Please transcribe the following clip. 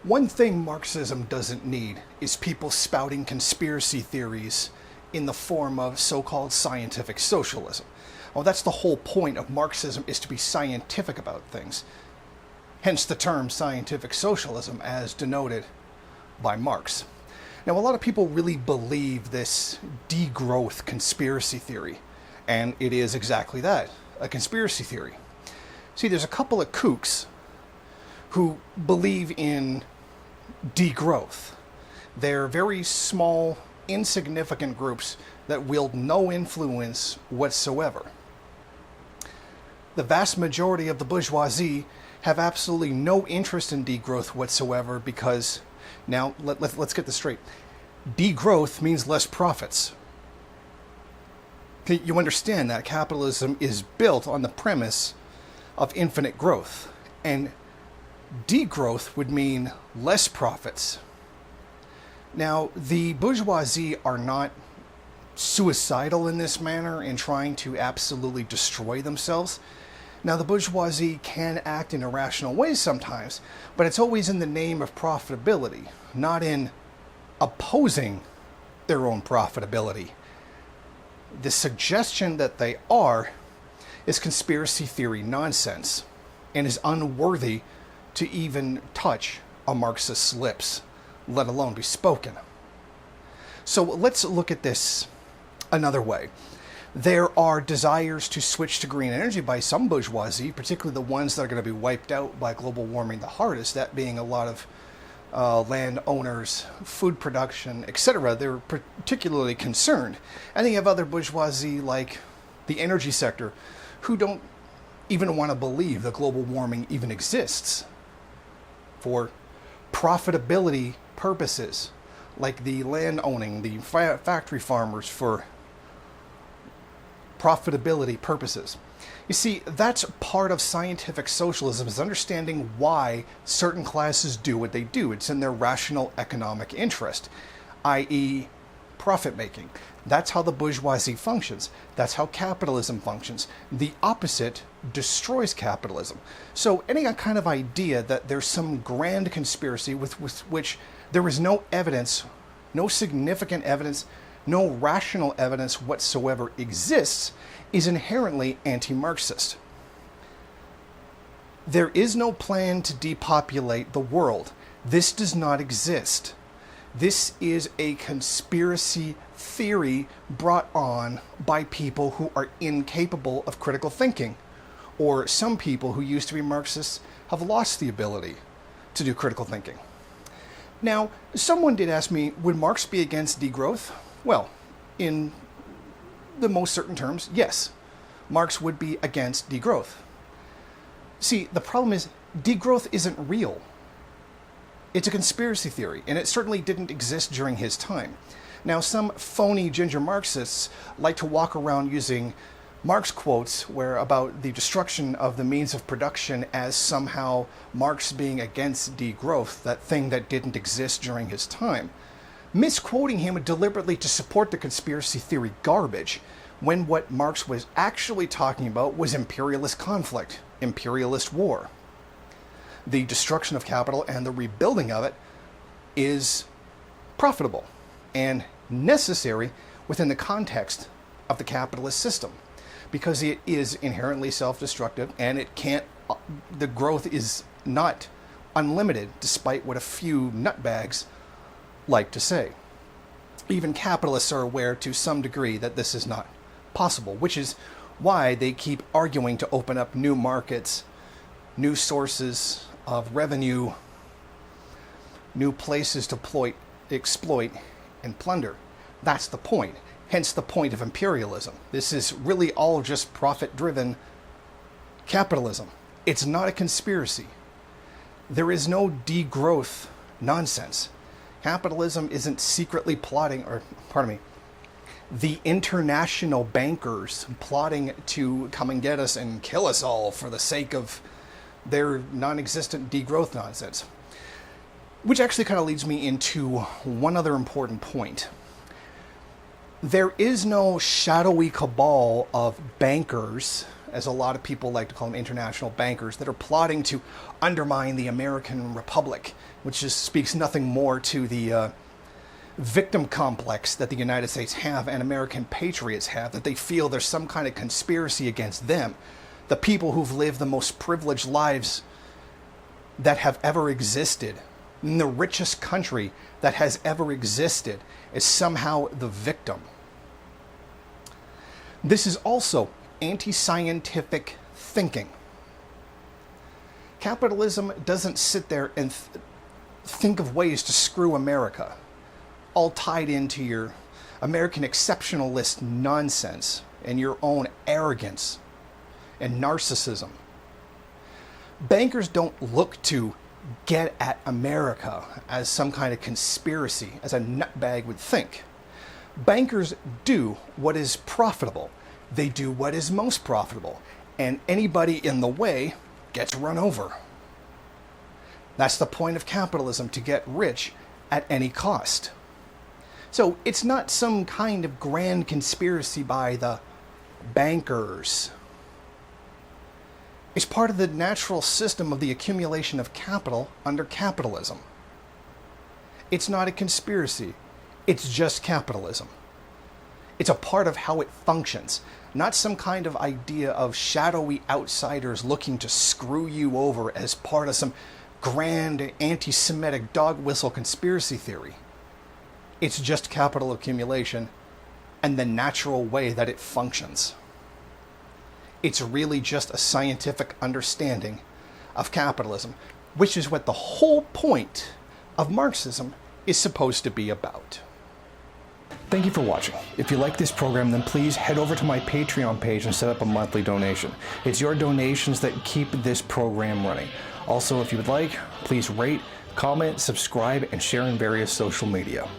One thing Marxism doesn't need is people spouting conspiracy theories in the form of so-called scientific socialism. Well, that's the whole point of Marxism, is to be scientific about things. Hence the term scientific socialism as denoted by Marx. Now, a lot of people really believe this degrowth conspiracy theory, and it is exactly that, a conspiracy theory. See, there's a couple of kooks who believe in degrowth. They're very small, insignificant groups that wield no influence whatsoever. The vast majority of the bourgeoisie have absolutely no interest in degrowth whatsoever because, now let's get this straight, degrowth means less profits. You understand that capitalism is built on the premise of infinite growth, and degrowth would mean less profits. Now, the bourgeoisie are not suicidal in this manner in trying to absolutely destroy themselves. Now, the bourgeoisie can act in irrational ways sometimes, but it's always in the name of profitability, not in opposing their own profitability. The suggestion that they are is conspiracy theory nonsense and is unworthy to even touch a Marxist's lips, let alone be spoken. So let's look at this another way. There are desires to switch to green energy by some bourgeoisie, particularly the ones that are going to be wiped out by global warming the hardest, that being a lot of landowners, food production, etc. They're particularly concerned. And then you have other bourgeoisie like the energy sector who don't even want to believe that global warming even exists for profitability purposes, like the land owning, the factory farmers for profitability purposes. You see, that's part of scientific socialism, is understanding why certain classes do what they do. It's in their rational economic interest, i.e. profit making. That's how the bourgeoisie functions. That's how capitalism functions. The opposite destroys capitalism. So any kind of idea that there's some grand conspiracy with which there is no evidence, no significant evidence, no rational evidence whatsoever exists is inherently anti-Marxist. There is no plan to depopulate the world. This does not exist. This is a conspiracy theory brought on by people who are incapable of critical thinking, or some people who used to be Marxists have lost the ability to do critical thinking. Now, someone did ask me, would Marx be against degrowth? Well, in the most certain terms, yes. Marx would be against degrowth. See, the problem is degrowth isn't real. It's a conspiracy theory, and it certainly didn't exist during his time. Now, some phony ginger Marxists like to walk around using Marx quotes about the destruction of the means of production as somehow Marx being against degrowth, that thing that didn't exist during his time, misquoting him deliberately to support the conspiracy theory garbage, when what Marx was actually talking about was imperialist conflict, imperialist war. The destruction of capital and the rebuilding of it is profitable and necessary within the context of the capitalist system, because it is inherently self-destructive and the growth is not unlimited, despite what a few nutbags like to say. Even capitalists are aware to some degree that this is not possible, which is why they keep arguing to open up new markets, new sources of revenue, new places to exploit and plunder. That's the point. Hence the point of imperialism. This is really all just profit-driven capitalism. It's not a conspiracy. There is no degrowth nonsense. Capitalism isn't secretly plotting, the international bankers plotting to come and get us and kill us all for the sake of their non-existent degrowth nonsense. Which actually kind of leads me into one other important point. There is no shadowy cabal of bankers, as a lot of people like to call them, international bankers, that are plotting to undermine the American Republic which just speaks nothing more to the victim complex that the United States have and American patriots have, that they feel there's some kind of conspiracy against them. The people who've lived the most privileged lives that have ever existed, in the richest country that has ever existed, is somehow the victim. This is also anti-scientific thinking. Capitalism doesn't sit there and think of ways to screw America, all tied into your American exceptionalist nonsense and your own arrogance and narcissism. Bankers don't look to get at America as some kind of conspiracy, as a nutbag would think. Bankers do what is profitable. They do what is most profitable. And anybody in the way gets run over. That's the point of capitalism, to get rich at any cost. So it's not some kind of grand conspiracy by the bankers. It's part of the natural system of the accumulation of capital under capitalism. It's not a conspiracy. It's just capitalism. It's a part of how it functions, not some kind of idea of shadowy outsiders looking to screw you over as part of some grand anti-Semitic dog whistle conspiracy theory. It's just capital accumulation and the natural way that it functions. It's really just a scientific understanding of capitalism, which is what the whole point of Marxism is supposed to be about. Thank you for watching. If you like this program, then please head over to my Patreon page and set up a monthly donation. It's your donations that keep this program running. Also, if you would like, please rate, comment, subscribe, and share in various social media.